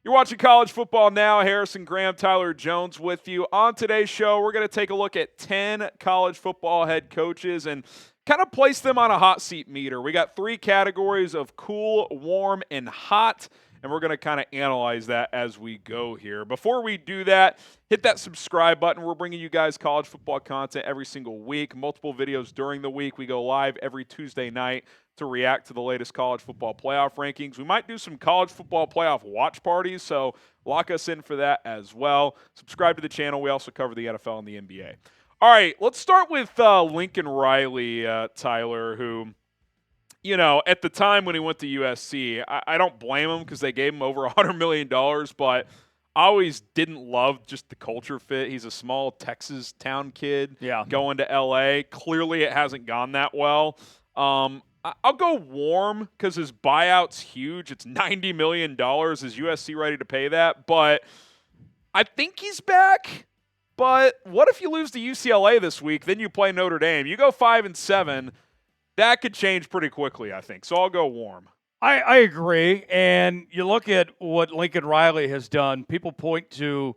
You're watching College Football Now. Harrison Graham, Tyler Jones with you. On today's show, we're going to take a look at 10 college football head coaches and kind of place them on a hot seat meter. We got 3 categories of cool, warm, and hot, and we're going to kind of analyze that as we go here. Before we do that, hit that subscribe button. We're bringing you guys college football content every single week, multiple videos during the week. We go live every Tuesday night to react to the latest college football playoff rankings. We might do some college football playoff watch parties, so lock us in for that as well. Subscribe to the channel. We also cover the NFL and the NBA. All right, let's start with Lincoln Riley, Tyler, who, you know, at the time when he went to USC, I don't blame him because they gave him over $100 million, but I always didn't love just the culture fit. He's a small Texas town kid going to L.A. Clearly it hasn't gone that well. I'll go warm because his buyout's huge. It's $90 million. Is USC ready to pay that? But I think he's back. But what if you lose to UCLA this week, then you play Notre Dame? You go 5-7, that could change pretty quickly, I think. So I'll go warm. I agree. And you look at what Lincoln Riley has done, people point to,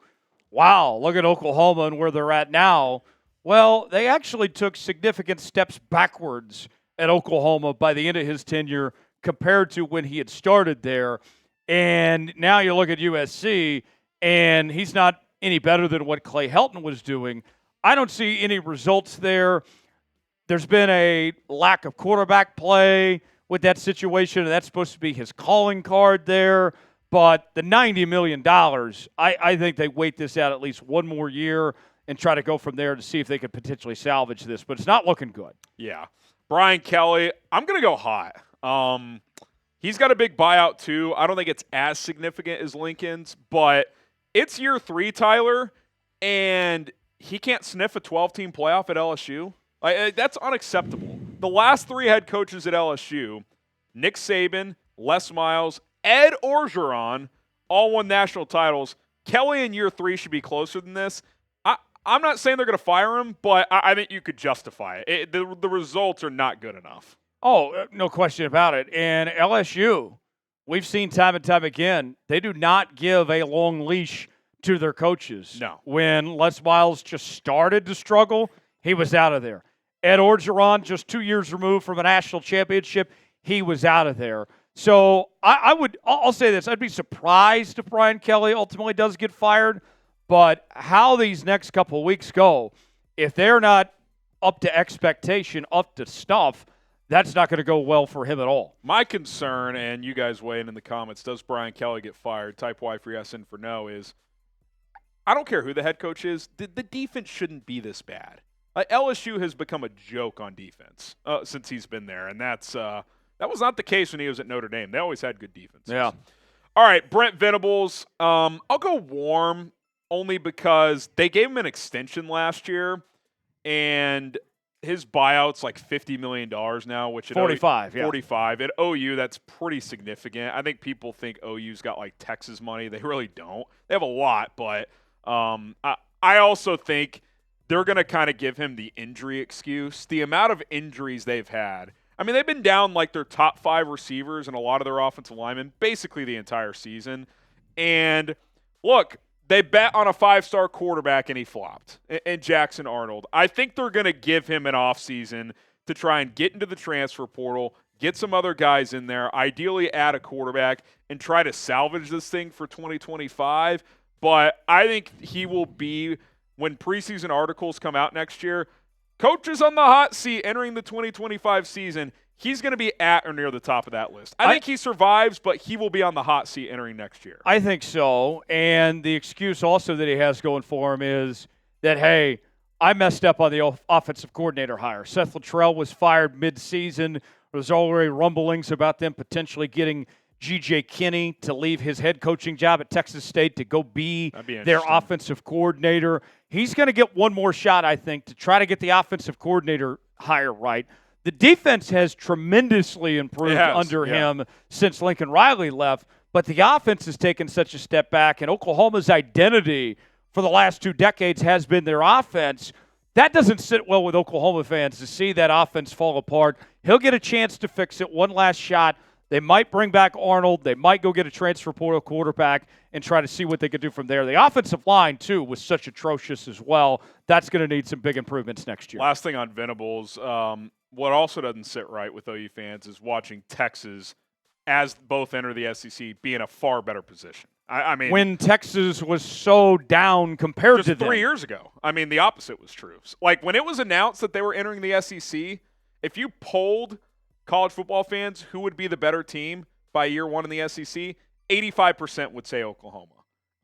wow, look at Oklahoma and where they're at now. Well, they actually took significant steps backwards at Oklahoma by the end of his tenure compared to when he had started there. And now you look at USC, and he's not any better than what Clay Helton was doing. I don't see any results there. There's been a lack of quarterback play with that situation, and that's supposed to be his calling card there. But the $90 million, I think they wait this out at least one more year and try to go from there to see if they could potentially salvage this. But it's not looking good. Yeah. Brian Kelly, I'm going to go hot. He's got a big buyout too. I don't think it's as significant as Lincoln's, but it's year 3, Tyler, and he can't sniff a 12-team playoff at LSU. That's unacceptable. The last 3 head coaches at LSU, Nick Saban, Les Miles, Ed Orgeron, all won national titles. Kelly in year 3 should be closer than this. I'm not saying they're going to fire him, but I think you could justify it. The results are not good enough. Oh, no question about it. And LSU, we've seen time and time again, they do not give a long leash to their coaches. No. When Les Miles just started to struggle, he was out of there. Ed Orgeron, just 2 years removed from a national championship, he was out of there. So I'll say this. I'd be surprised if Brian Kelly ultimately does get fired. But how these next couple of weeks go, if they're not up to expectation, up to stuff, that's not going to go well for him at all. My concern, and you guys weigh in the comments, does Brian Kelly get fired? Type Y for yes and for no is, I don't care who the head coach is, the defense shouldn't be this bad. LSU has become a joke on defense since he's been there, and that was not the case when he was at Notre Dame. They always had good defenses. Yeah. All right, Brent Venables, I'll go warm. Only because they gave him an extension last year, and his buyout's like $50 million now, which at 45, yeah. 45. At OU, that's pretty significant. I think people think OU's got like Texas money. They really don't. They have a lot, but I also think they're going to kind of give him the injury excuse. The amount of injuries they've had. I mean, they've been down like their top 5 receivers and a lot of their offensive linemen basically the entire season. And look, they bet on a 5-star quarterback, and he flopped, and Jackson Arnold. I think they're going to give him an offseason to try and get into the transfer portal, get some other guys in there, ideally add a quarterback, and try to salvage this thing for 2025. But I think he will be, when preseason articles come out next year, coaches on the hot seat entering the 2025 season, he's going to be at or near the top of that list. I think he survives, but he will be on the hot seat entering next year. I think so. And the excuse also that he has going for him is that, hey, I messed up on the offensive coordinator hire. Seth Luttrell was fired midseason. There was already rumblings about them potentially getting G.J. Kinney to leave his head coaching job at Texas State to go be their offensive coordinator. He's going to get one more shot, I think, to try to get the offensive coordinator hire right. The defense has tremendously improved under him since Lincoln Riley left, but the offense has taken such a step back, and Oklahoma's identity for the last 2 decades has been their offense. That doesn't sit well with Oklahoma fans to see that offense fall apart. He'll get a chance to fix it, one last shot. They might bring back Arnold. They might go get a transfer portal quarterback and try to see what they could do from there. The offensive line, too, was such atrocious as well. That's going to need some big improvements next year. Last thing on Venables, what also doesn't sit right with OU fans is watching Texas, as both enter the SEC, be in a far better position. I mean, when Texas was so down compared to just them. 3 years ago. I mean, the opposite was true. Like, when it was announced that they were entering the SEC, if you polled college football fans who would be the better team by year one in the SEC, 85% would say Oklahoma.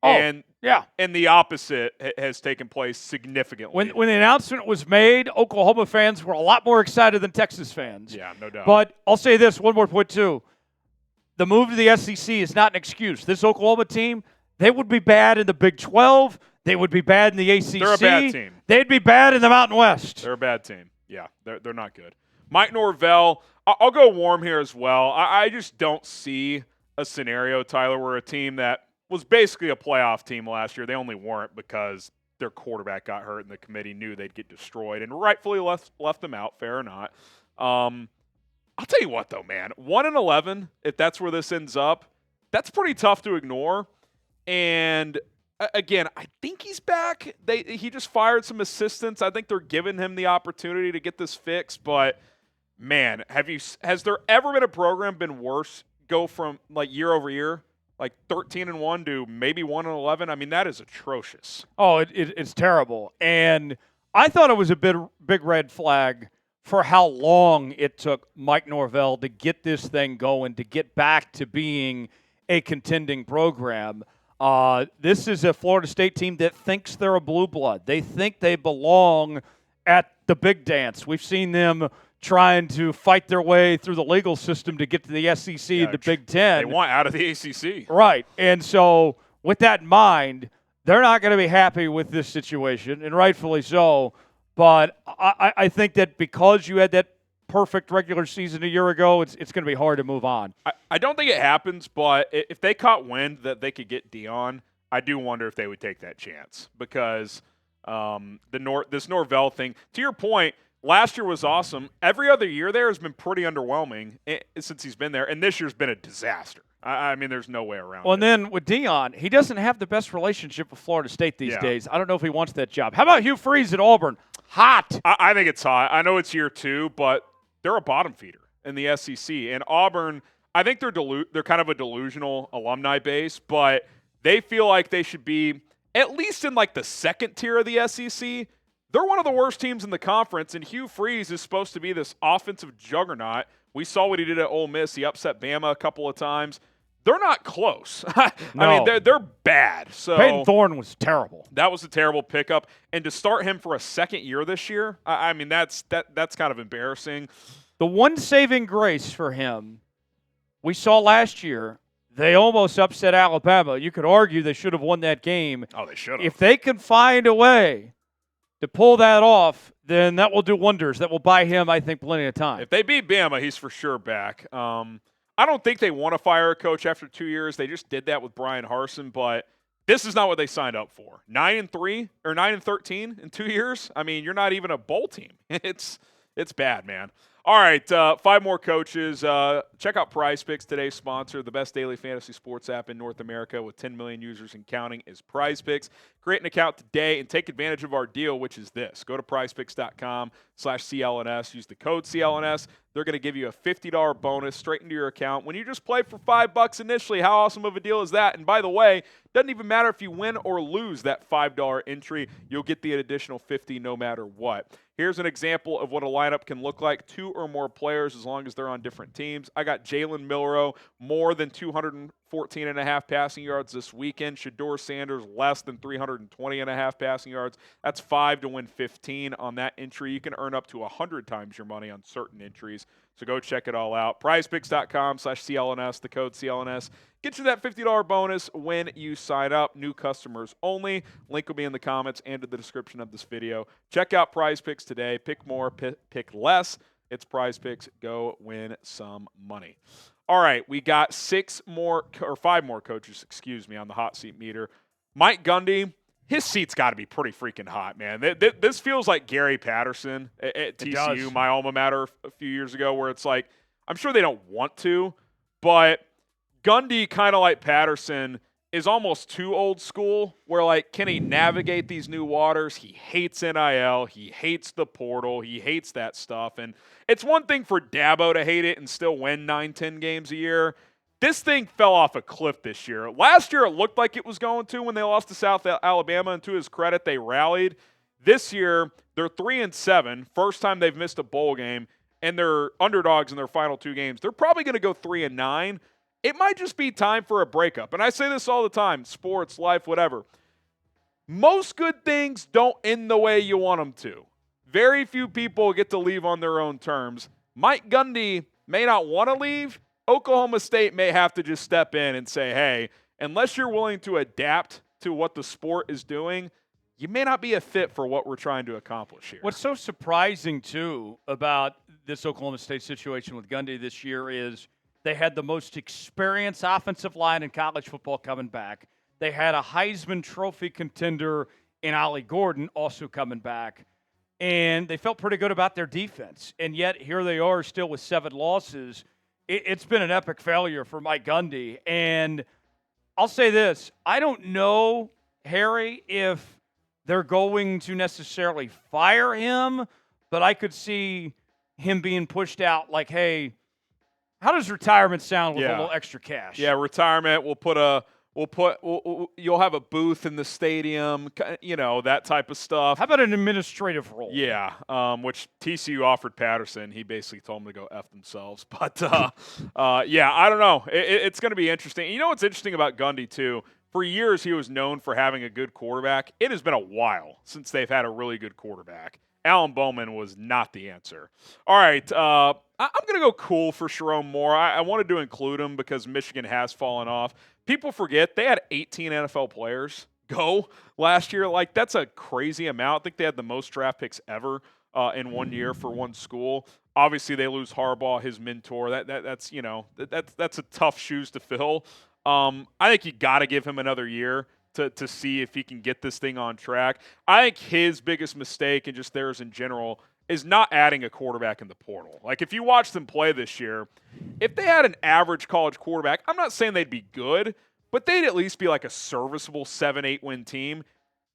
Oh, and yeah. And the opposite has taken place significantly. When the announcement was made, Oklahoma fans were a lot more excited than Texas fans. Yeah, no doubt. But I'll say this, one more point, too. The move to the SEC is not an excuse. This Oklahoma team, they would be bad in the Big 12. They would be bad in the ACC. They're a bad team. They'd be bad in the Mountain West. They're a bad team. Yeah, they're not good. Mike Norvell, I'll go warm here as well. I just don't see a scenario, Tyler, where a team that was basically a playoff team last year, they only weren't because their quarterback got hurt and the committee knew they'd get destroyed and rightfully left them out, fair or not. I'll tell you what, though, man. 1-11, if that's where this ends up, that's pretty tough to ignore. And, again, I think he's back. He just fired some assistants. I think they're giving him the opportunity to get this fixed. But, man, has there ever been a program been worse, go from, like, year over year, like 13-1 to maybe 1-11? I mean, that is atrocious. Oh, it's terrible. And I thought it was a big red flag for how long it took Mike Norvell to get this thing going, to get back to being a contending program. This is a Florida State team that thinks they're a blue blood. They think they belong at the big dance. We've seen them trying to fight their way through the legal system to get to the SEC and the Big Ten. They want out of the ACC. Right. And so with that in mind, they're not going to be happy with this situation, and rightfully so. But I think that because you had that perfect regular season a year ago, it's going to be hard to move on. I don't think it happens, but if they caught wind that they could get Dion, I do wonder if they would take that chance because this Norvell thing, to your point, last year was awesome. Every other year there has been pretty underwhelming since he's been there, and this year's been a disaster. I mean, there's no way around it. Well, and then with Dion, he doesn't have the best relationship with Florida State these days. I don't know if he wants that job. How about Hugh Freeze at Auburn? Hot. I think it's hot. I know it's year two, but they're a bottom feeder in the SEC. And Auburn, I think they're kind of a delusional alumni base, but they feel like they should be at least in like the second tier of the SEC. They're one of the worst teams in the conference, and Hugh Freeze is supposed to be this offensive juggernaut. We saw what he did at Ole Miss. He upset Bama a couple of times. They're not close. I mean, they're bad. So Peyton Thorne was terrible. That was a terrible pickup. And to start him for a second year this year, I mean, that's kind of embarrassing. The one saving grace for him, we saw last year, they almost upset Alabama. You could argue they should have won that game. Oh, they should have. If they can find a way to pull that off, then that will do wonders. That will buy him, I think, plenty of time. If they beat Bama, he's for sure back. I don't think they want to fire a coach after 2 years. They just did that with Brian Harsin, but this is not what they signed up for. 9-3 or 9-13 in 2 years. I mean, you're not even a bowl team. It's bad, man. All right, 5 more coaches. Check out Prize Picks, today's sponsor. The best daily fantasy sports app in North America with 10 million users and counting is Prize Picks. Create an account today and take advantage of our deal, which is this. Go to prizepicks.com/CLNS. Use the code CLNS. They're going to give you a $50 bonus straight into your account when you just play for $5 initially. How awesome of a deal is that? And by the way, doesn't even matter if you win or lose that $5 entry. You'll get the additional $50 no matter what. Here's an example of what a lineup can look like. 2 or more players as long as they're on different teams. I got Jalen Milroe, more than 214.5 passing yards this weekend. Shedeur Sanders, less than 320.5 passing yards. That's 5 to win 15 on that entry. You can earn up to 100 times your money on certain entries. So go check it all out. PrizePicks.com/CLNS, the code CLNS. Get you that $50 bonus when you sign up. New customers only. Link will be in the comments and in the description of this video. Check out Prize Picks today. Pick more, pick less. It's Prize Picks. Go win some money. All right, we got 5 more coaches, on the hot seat meter. Mike Gundy, his seat's got to be pretty freaking hot, man. This feels like Gary Patterson at TCU, my alma mater, a few years ago, where it's like, I'm sure they don't want to, but Gundy, kind of like Patterson, is almost too old school, where, like, can he navigate these new waters? He hates NIL. He hates the portal. He hates that stuff. And it's one thing for Dabo to hate it and still win 9-10 games a year. This thing fell off a cliff this year. Last year, it looked like it was going to when they lost to South Alabama, and to his credit, they rallied. This year, they're 3-7, first time they've missed a bowl game, and they're underdogs in their final 2 games. They're probably going to go 3-9. It might just be time for a breakup. And I say this all the time, sports, life, whatever. Most good things don't end the way you want them to. Very few people get to leave on their own terms. Mike Gundy may not want to leave. Oklahoma State may have to just step in and say, hey, unless you're willing to adapt to what the sport is doing, you may not be a fit for what we're trying to accomplish here. What's so surprising, too, about this Oklahoma State situation with Gundy this year is they had the most experienced offensive line in college football coming back. They had a Heisman Trophy contender in Ollie Gordon also coming back. And they felt pretty good about their defense. And yet here they are still with 7 losses. It's been an epic failure for Mike Gundy. And I'll say this. I don't know, Harry, if they're going to necessarily fire him, but I could see him being pushed out like, hey, how does retirement sound with a little extra cash? Yeah, retirement. You'll have a booth in the stadium, that type of stuff. How about an administrative role? Yeah, which TCU offered Patterson. He basically told them to go F themselves. But, yeah, I don't know. It's going to be interesting. You know what's interesting about Gundy, too? For years, he was known for having a good quarterback. It has been a while since they've had a really good quarterback. Alan Bowman was not the answer. All right, I'm going to go cool for Sherrone Moore. I wanted to include him because Michigan has fallen off. People forget they had 18 NFL players go last year. Like, that's a crazy amount. I think they had the most draft picks ever in one year for one school. Obviously, they lose Harbaugh, his mentor. That's a tough shoes to fill. I think you got to give him another year to see if he can get this thing on track. I think his biggest mistake, and just theirs in general, is not adding a quarterback in the portal. Like, if you watch them play this year, if they had an average college quarterback, I'm not saying they'd be good, but they'd at least be like a serviceable 7-8 win team.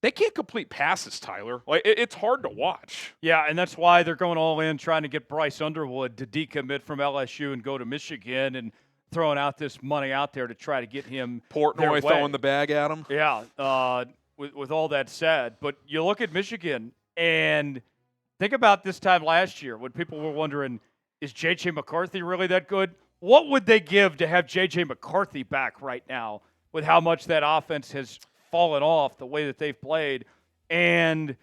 They can't complete passes, Tyler. Like, it's hard to watch. Yeah, and that's why they're going all in trying to get Bryce Underwood to decommit from LSU and go to Michigan, and throwing out this money out there to try to get him Portnoy throwing the bag at him. Yeah, with all that said. But you look at Michigan, and think about this time last year when people were wondering, is J.J. McCarthy really that good? What would they give to have J.J. McCarthy back right now with how much that offense has fallen off, the way that they've played? And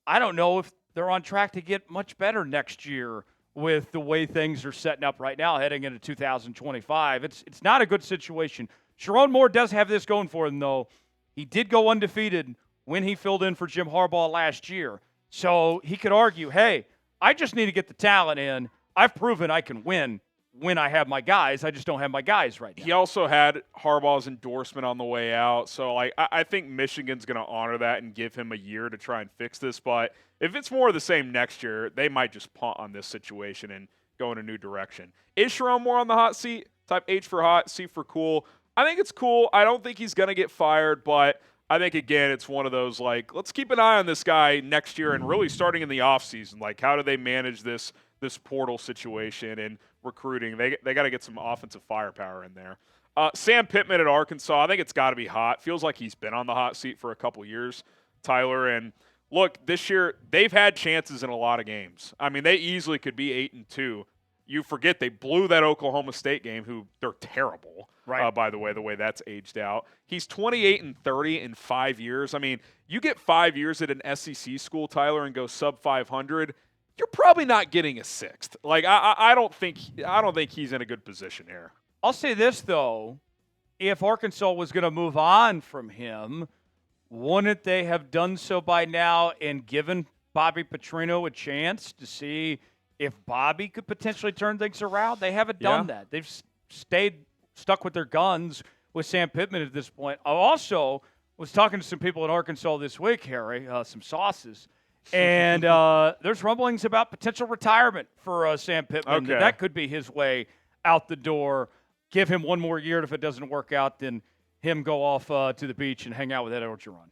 I don't know if they're on track to get much better next year with the way things are setting up right now heading into 2025. It's not a good situation. Sherrone Moore does have this going for him, though. He did go undefeated when he filled in for Jim Harbaugh last year. So he could argue, hey, I just need to get the talent in. I've proven I can win when I have my guys. I just don't have my guys right now. He also had Harbaugh's endorsement on the way out. So, I think Michigan's going to honor that and give him a year to try and fix this. But if it's more of the same next year, they might just punt on this situation and go in a new direction. Is Sherrone Moore on the hot seat? Type H for hot, C for cool. I think it's cool. I don't think he's going to get fired, but I think, again, it's one of those, let's keep an eye on this guy next year and really starting in the offseason. How do they manage this portal situation and recruiting? They got to get some offensive firepower in there. Sam Pittman at Arkansas, I think it's got to be hot. Feels like he's been on the hot seat for a couple years, Tyler. And look, this year they've had chances in a lot of games. I mean, they easily could be 8-2. You forget they blew that Oklahoma State game, who they're terrible, right? By the way that's aged out. He's 28-30 in 5 years. I mean, you get 5 years at an SEC school, Tyler, and go sub 500. You're probably not getting a sixth. I don't think he's in a good position here. I'll say this, though. If Arkansas was going to move on from him, wouldn't they have done so by now and given Bobby Petrino a chance to see if Bobby could potentially turn things around? They haven't done that. They've stuck with their guns with Sam Pittman at this point. Also, Was talking to some people in Arkansas this week, Harry, some sauces, and there's rumblings about potential retirement for Sam Pittman. Okay. That could be his way out the door. Give him one more year, and if it doesn't work out, then him go off to the beach and hang out with Ed Orgeron.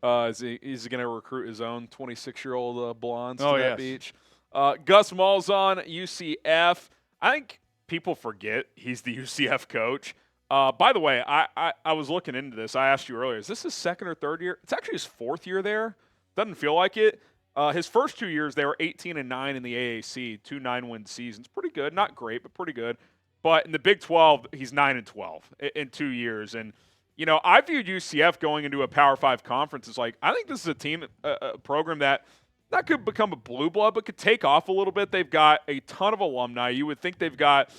Is he going to recruit his own 26-year-old blondes to that yes. beach? Guz Malzahn, UCF. I think people forget he's the UCF coach. By the way, I was looking into this. I asked you earlier, is this his second or third year? It's actually his fourth year there. Doesn't feel like it. His first 2 years, they were 18-9 in the AAC, 2 9-win seasons. Pretty good. Not great, but pretty good. But in the Big 12, he's 9-12 in 2 years. And, you know, I viewed UCF going into a Power 5 conference as like, I think this is a team, a program that could become a blue blood, but could take off a little bit. They've got a ton of alumni. You would think they've got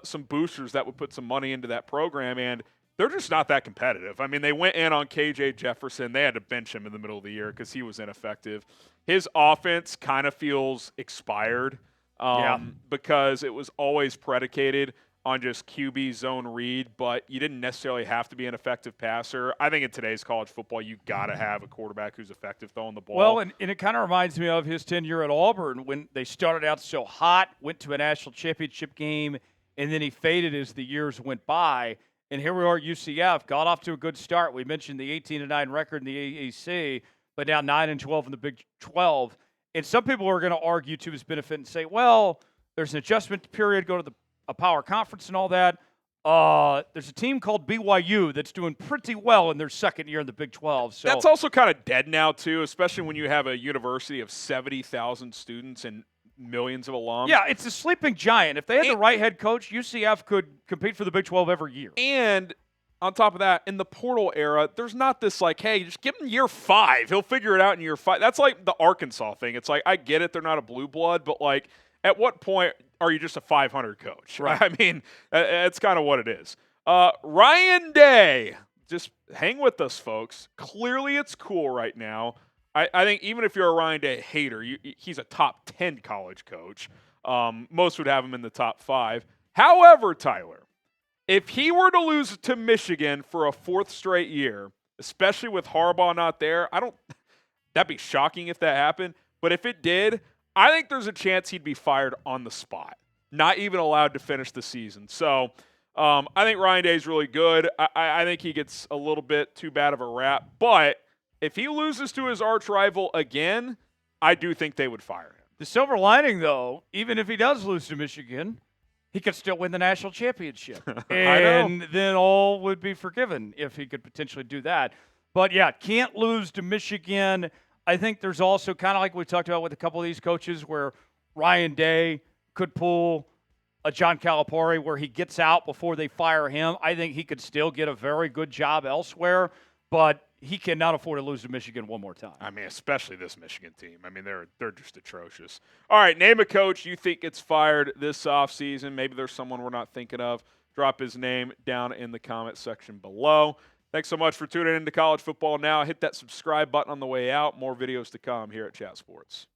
some boosters that would put some money into that program, and they're just not that competitive. I mean, they went in on KJ Jefferson. They had to bench him in the middle of the year because he was ineffective. His offense kind of feels expired because it was always predicated on just QB zone read, but you didn't necessarily have to be an effective passer. I think in today's college football, you got to have a quarterback who's effective throwing the ball. Well, and it kind of reminds me of his tenure at Auburn when they started out so hot, went to a national championship game, and then he faded as the years went by. And here we are at UCF, got off to a good start. We mentioned the 18-9 record in the AAC, but now 9-12 in the Big 12. And some people are going to argue to his benefit and say, well, there's an adjustment period, go to a power conference and all that. There's a team called BYU that's doing pretty well in their second year in the Big 12. So that's also kind of dead now, too, especially when you have a university of 70,000 students and millions of alums. Yeah, it's a sleeping giant. If they had the right head coach, UCF could compete for the Big 12 every year. And on top of that, in the portal era, there's not this like, hey, just give him year 5. He'll figure it out in year 5. That's like the Arkansas thing. It's like, I get it, they're not a blue blood, but like, at what point are you just a 500 coach? Right. I mean, that's kind of what it is. Ryan Day, just hang with us, folks. Clearly it's cool right now. I think even if you're a Ryan Day hater, he's a top 10 college coach. Most would have him in the top 5. However, Tyler, if he were to lose to Michigan for a 4th straight year, especially with Harbaugh not there, that'd be shocking if that happened. But if it did, I think there's a chance he'd be fired on the spot, not even allowed to finish the season. So I think Ryan Day's really good. I think he gets a little bit too bad of a rap. But if he loses to his arch rival again, I do think they would fire him. The silver lining, though, even if he does lose to Michigan, he could still win the national championship. And then all would be forgiven if he could potentially do that. But, yeah, can't lose to Michigan. I think there's also kind of like we talked about with a couple of these coaches where Ryan Day could pull a John Calipari where he gets out before they fire him. I think he could still get a very good job elsewhere, but he cannot afford to lose to Michigan one more time. I mean, especially this Michigan team. I mean, they're just atrocious. All right, name a coach you think gets fired this offseason. Maybe there's someone we're not thinking of. Drop his name down in the comment section below. Thanks so much for tuning in to College Football Now. Hit that subscribe button on the way out. More videos to come here at Chat Sports.